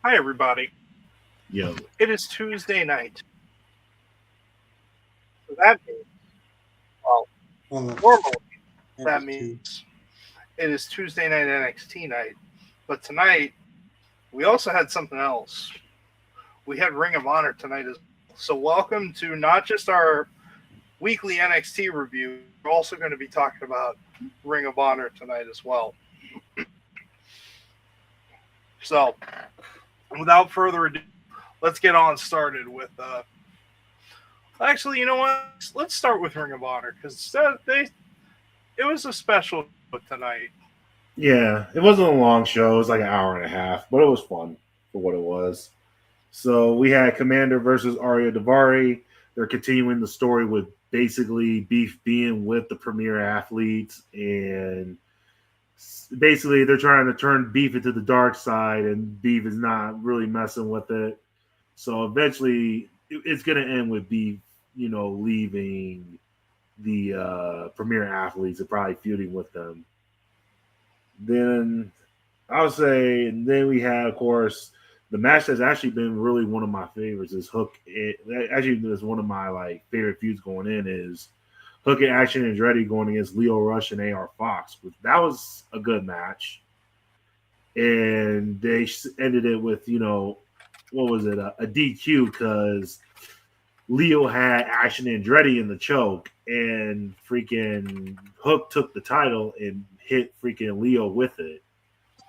Hi, everybody. Yo. It is Tuesday night. So that means, well, Well, normally that every two. means it is Tuesday night NXT night. But tonight, we also had something else. We had Ring of Honor tonight as well. So, welcome to not just our weekly NXT review, we're also going to be talking about Ring of Honor tonight as well. So, without further ado, let's get on started with. Actually, you know what? Let's start with Ring of Honor because it was a special show tonight. Yeah, it wasn't a long show. It was like an hour and a half, but it was fun for what it was. So we had Commander versus Arya Davari. They're continuing the story with basically Beef being with the premier athletes, and basically they're trying to turn Beef into the dark side, and Beef is not really messing with it. So eventually, it's going to end with Beef, leaving the premier athletes and probably feuding with them. Then I would say, and then we had, of course, the match that's actually been really one of my favorites is Hook. It actually is one of my favorite feuds going in is Hook and Action and Andretti going against Leo Rush and AR Fox. Which that was a good match, and they ended it with what was it a DQ because Leo had Action Andretti in the choke, and freaking Hook took the title and hit freaking Leo with it.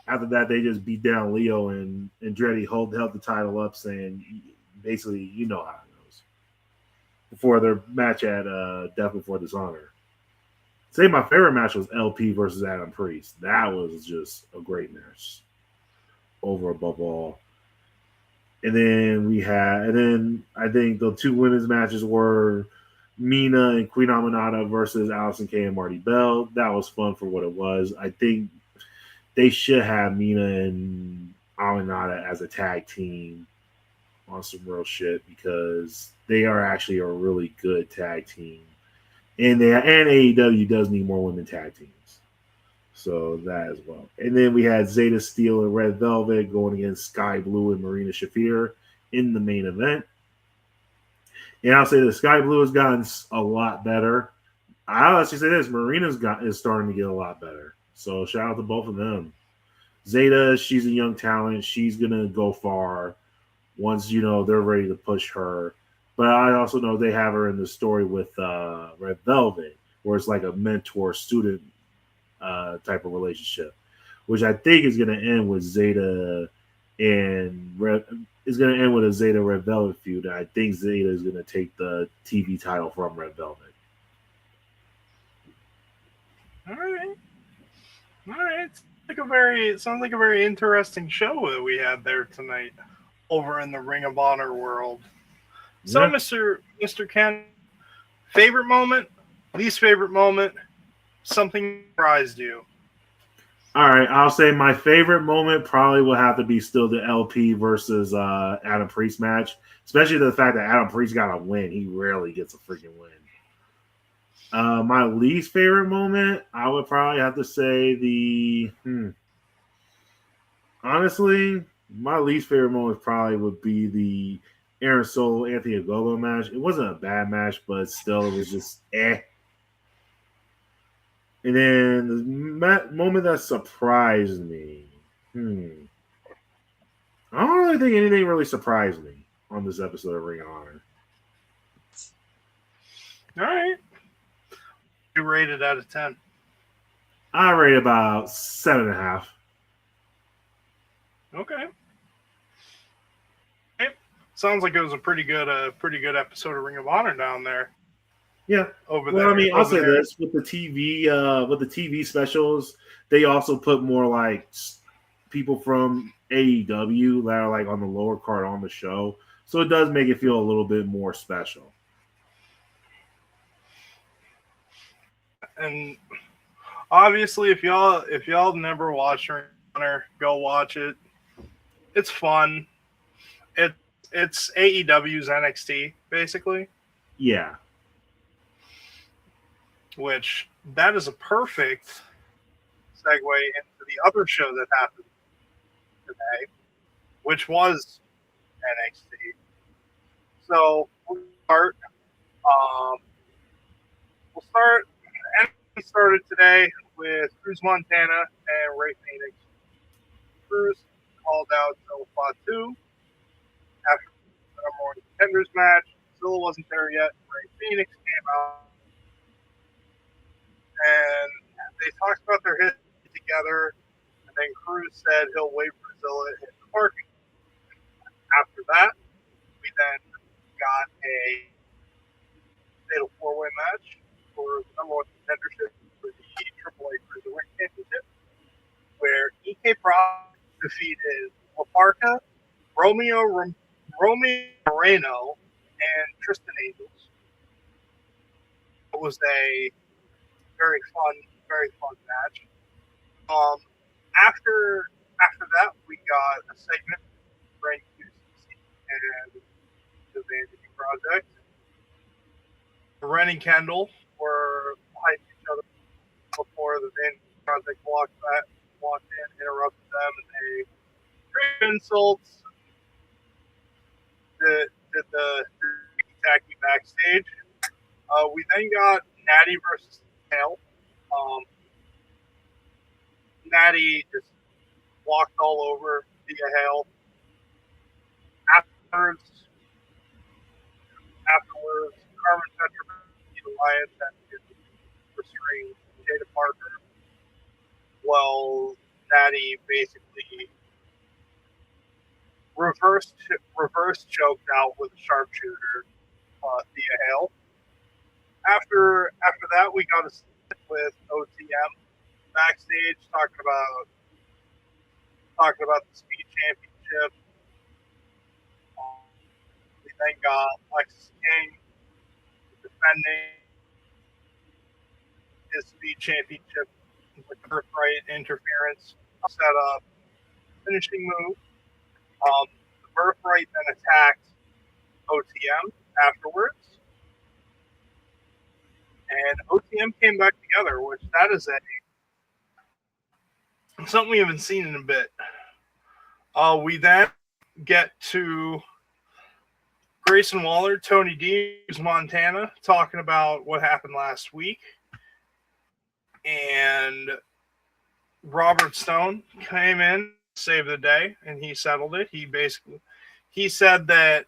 After that, they just beat down Leo, and Andretti held the title up, saying basically, you know how it goes. Before their match at Death Before Dishonor. Say my favorite match was LP versus Adam Priest. That was just a great match, over above all. And then I think the two women's matches were Mina and Queen Aminata versus Allison Kay and Marty Bell. That was fun for what it was. I think they should have Mina and Aminata as a tag team on some real shit because they are actually a really good tag team. And AEW does need more women tag teams. So that as well. And then we had Zeta Steel and Red Velvet going against Sky Blue and Marina Shafir in the main event. And I'll say the Sky Blue has gotten a lot better. I'll actually say this: is starting to get a lot better. So shout out to both of them. Zeta, she's a young talent. She's gonna go far once they're ready to push her. But I also know they have her in the story with Red Velvet, where it's like a mentor student type of relationship, which I think is going to end with Zeta and Red. Is going to end with a Zeta Red Velvet feud. I think Zeta is going to take the TV title from Red Velvet. All right, all right. It sounds like a very interesting show that we had there tonight over in the Ring of Honor world. So, Yeah. Mister Ken, favorite moment, least favorite moment, something surprised you. All right, I'll say my favorite moment probably will have to be still the LP versus Adam Priest match, especially the fact that Adam Priest got a win. He rarely gets a freaking win. My least favorite moment, I would probably have to say honestly, my least favorite moment probably would be the Aaron Solo Anthony Ogogo match. It wasn't a bad match, but still, it was just eh. And then the moment that surprised me, I don't really think anything really surprised me on this episode of Ring of Honor. All right, you rated out of 10. I rate about 7.5. Okay. Okay. Sounds like it was a pretty good episode of Ring of Honor down there. Yeah. Over Well, I there, mean, I'll over say there. this with the TV specials, they also put more people from AEW that are on the lower card on the show, so it does make it feel a little bit more special. And obviously, if y'all never watched Ring of Honor, go watch it. It's fun. It's AEW's NXT basically, Yeah. which that is a perfect segue into the other show that happened today. which was NXT. So um, we'll start. NXT started today with Cruz Montana and Ray Phoenix. Cruz called out Zilla Fatu after the number one contenders match. Zilla wasn't there yet. Ray Phoenix came out and they talked about their history together. And then Cruz said he'll wait for Zilla in the parking. After that, we then got a fatal four-way match for the number one contendership for the AAA Cruiserweight Championship, where EK Brock defeated Laparca, Romeo Moreno, and Tristan Angels. It was a very fun match. After that, we got a segment for QCC and the Vanity Project. Ren and Kendall were hyping each other before the Vanity Project walked in, interrupted them, and they threw insults. Did the tacky backstage. We then got Natty versus Hale. Natty just walked all over via Hale. Afterwards, Carmen Petra, the Alliance, had to restrain Jada Parker. Well, Natty basically reverse choked out with a sharpshooter via Hale. After that, we got a sit with OTM backstage talking about the Speed Championship. We then got Lexus King defending his Speed Championship with Birthright interference. Set up finishing move. The Birthright then attacked OTM afterwards. And OTM came back together, which that is something we haven't seen in a bit. We then get to Grayson Waller, Tony D, Montana, talking about what happened last week. And Robert Stone came in, saved the day, and he settled it. He said that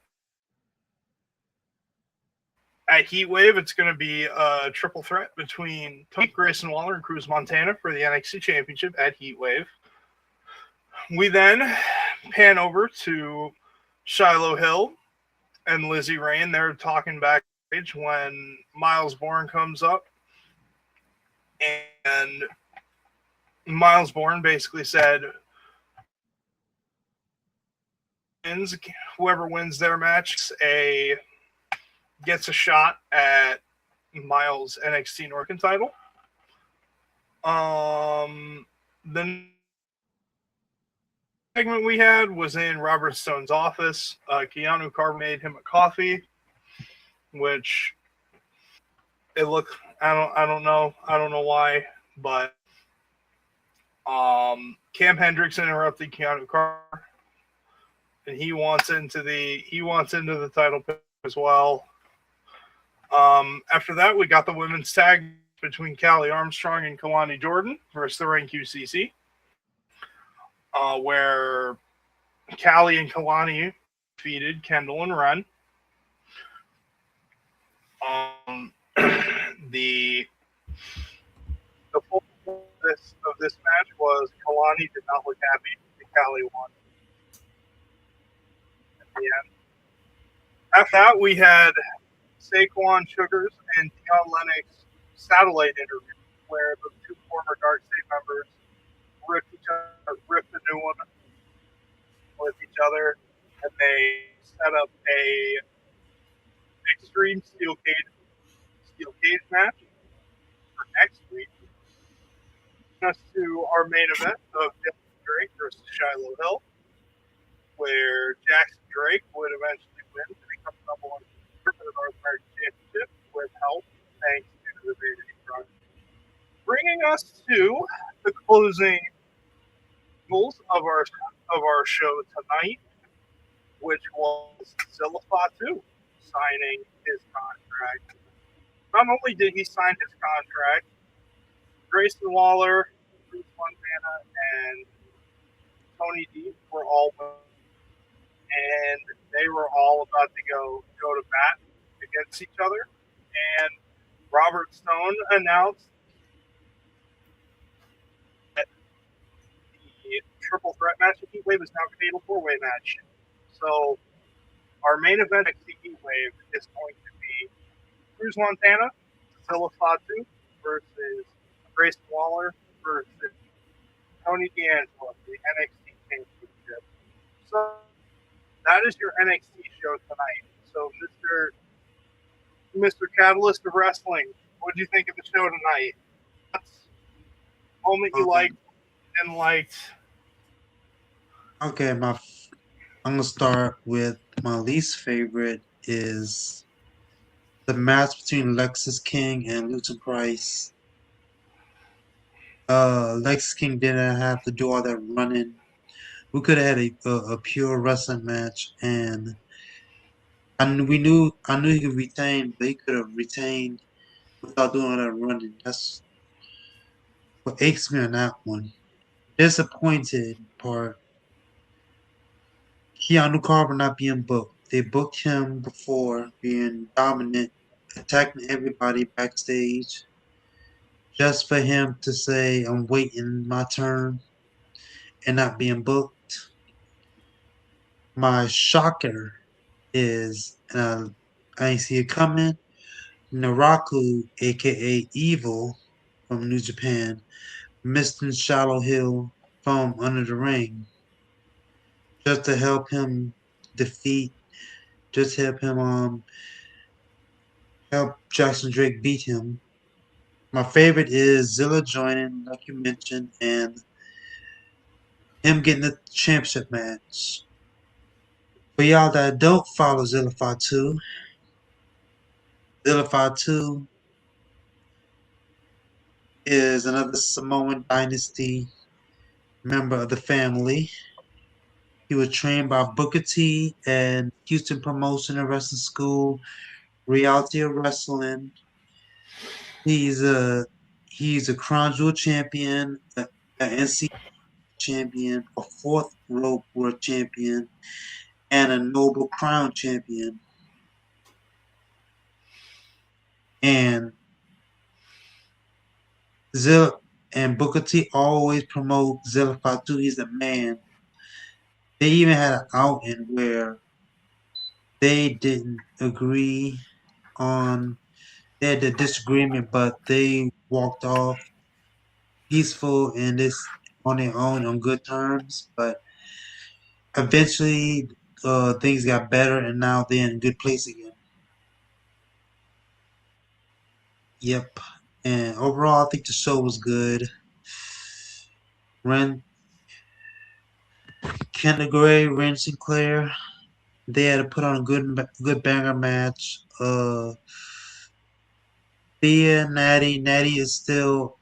at Heatwave, it's going to be a triple threat between Tony, Grayson Waller, and Cruz Montana for the NXT Championship at Heatwave. We then pan over to Shiloh Hill and Lizzie Rain. They're talking backstage when Miles Bourne comes up. And Miles Bourne basically said, whoever wins their match gets a shot at Miles' NXT North title. The segment we had was in Robert Stone's office. Keanu Carver made him a coffee, which it looked. I don't know why, but Cam Hendricks interrupted Keanu Carver, and he wants into the title pick as well. After that, we got the women's tag between Callie Armstrong and Kalani Jordan versus the Reign QCC, where Callie and Kalani defeated Kendall and Ren. The full of this match was Kalani did not look happy and Callie won at the end. After that, we had Saquon Sugars and Dion Lennox satellite interview where the two former Dark State members ripped the new one with each other, and they set up a extreme steel cage match for next week. Us to our main event of Jackson Drake versus Shiloh Hill, where Jackson Drake would eventually win to become number one for the North American Championship with help thanks to the Vanity Project. Bringing us to the closing goals of our show tonight. which was Zilla Fatu signing his contract. Not only did he sign his contract, Grayson Waller, Bruce Montana, and Tony D were all and they were all about to go to bat against each other. And Robert Stone announced that the triple threat match of Heatwave is now a fatal four-way match. So our main event at Heatwave is going to be Cruz Montana, Zilla Fatu versus Grayson Waller versus Tony D'Angelo, the NXT Championship. So that is your NXT show tonight. So, Mr. Catalyst of Wrestling, what did you think of the show tonight? Moment you liked and liked. Okay, I'm gonna start with my least favorite is the match between Lexus King and Lucha Price. Lexus King didn't have to do all that running. We could have had a pure wrestling match, and I knew he could retain, but he could have retained without doing all that running. That's what aches me on that one. Disappointed part. Keanu Carver not being booked. They booked him before being dominant, attacking everybody backstage, just for him to say, I'm waiting my turn and not being booked. My shocker is, and I ain't see it coming, Naraku, aka Evil from New Japan, Mr. Shallow Hill from Under the Ring, just to help him defeat, just help him help Jackson Drake beat him. My favorite is Zilla joining, like you mentioned, and him getting the championship match. For y'all that don't follow Zilla Fatu, Zilla Fatu is another Samoan dynasty member of the family. He was trained by Booker T and Houston Promotion and Wrestling School, Reality of Wrestling. He's a he's a Crown Jewel champion, a NC champion, a fourth rope world champion, and a Noble Crown champion. And Zilla and Booker T always promote Zilla Fatu. He's the man. They even had an outing where they didn't agree on they had a disagreement, but they walked off peaceful and this on their own on good terms. But eventually, things got better, and now they're in a good place again. Yep. And overall, I think the show was good. Ren, Kendall Gray, Ren Sinclair, they had to put on a good banger match. Thea, Natty is still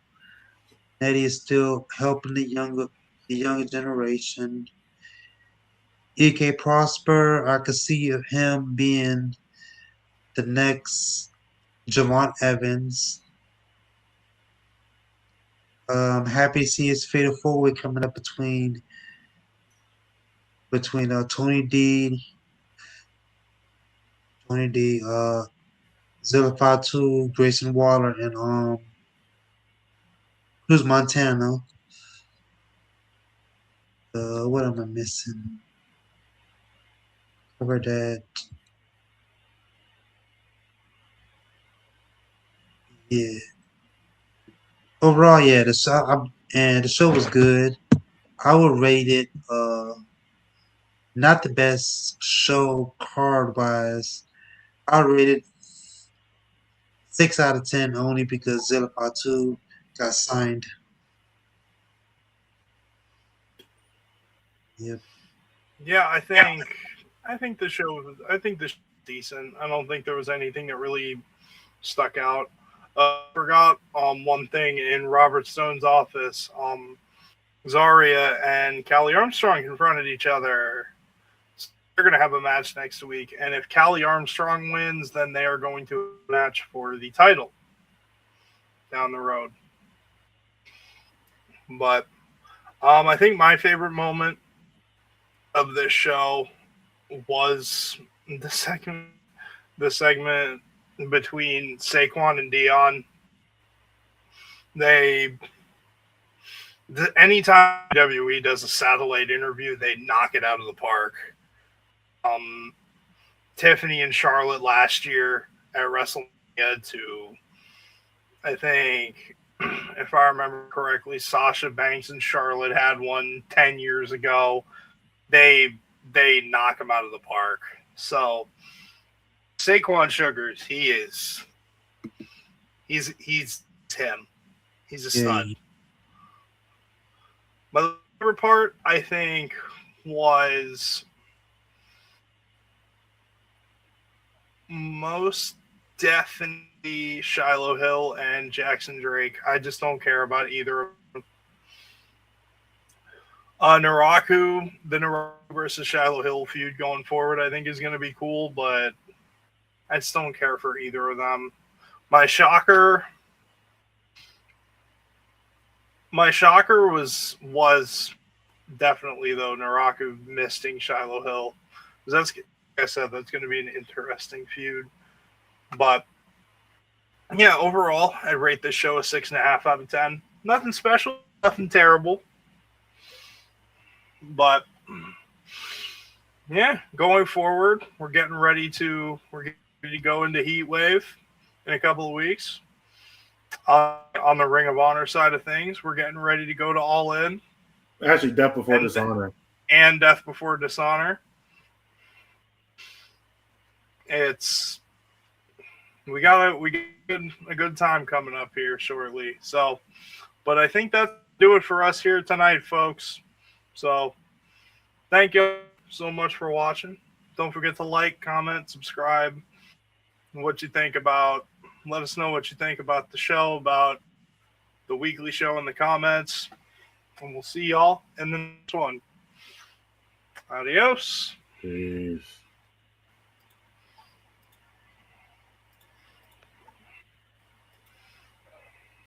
helping the younger generation. EK Prosper, I could see him being the next Javon Evans. Happy to see his fatal four way coming up between Tony D, Zilla Fatu, Grayson Waller, and Cruz Montana. What am I missing? Cover that. Yeah. Overall, yeah, the show was good. I would rate it not the best show card wise. I rate it 6 out of 10 only because Zilla Fatu got signed. Yep. Yeah, I think the show was decent. I don't think there was anything that really stuck out. Forgot one thing in Robert Stone's office. Zaria and Callie Armstrong confronted each other. they're going to have a match next week. And if Callie Armstrong wins, then they are going to match for the title down the road. But I think my favorite moment of this show was the segment between Saquon and Dion. Anytime WWE does a satellite interview, they knock it out of the park. Tiffany and Charlotte last year at WrestleMania to, I think, if I remember correctly, Sasha Banks and Charlotte had one 10 years ago. They knock them out of the park. So Saquon Sugars, he's him. He's a stud. Yeah. My favorite part, I think, was most definitely Shiloh Hill and Jackson Drake. I just don't care about either of them. The Naraku versus Shiloh Hill feud going forward, I think is going to be cool, but I just don't care for either of them. My shocker was definitely, though, Naraku misting Shiloh Hill. That's, like I said, that's going to be an interesting feud. But yeah, overall, I rate this show a 6.5 out of 10. Nothing special, nothing terrible. But yeah, going forward, we're getting ready to go into Heat Wave in a couple of weeks. On the Ring of Honor side of things, we're getting ready to go to All In. Actually, Death Before Dishonor. And Death Before Dishonor. We got a good time coming up here shortly. So, but I think that'll do it for us here tonight, folks. So, thank you so much for watching. Don't forget to like, comment, subscribe. What you think about? Let us know what you think about the show, about the weekly show in the comments. And we'll see y'all in the next one. Adios. Peace.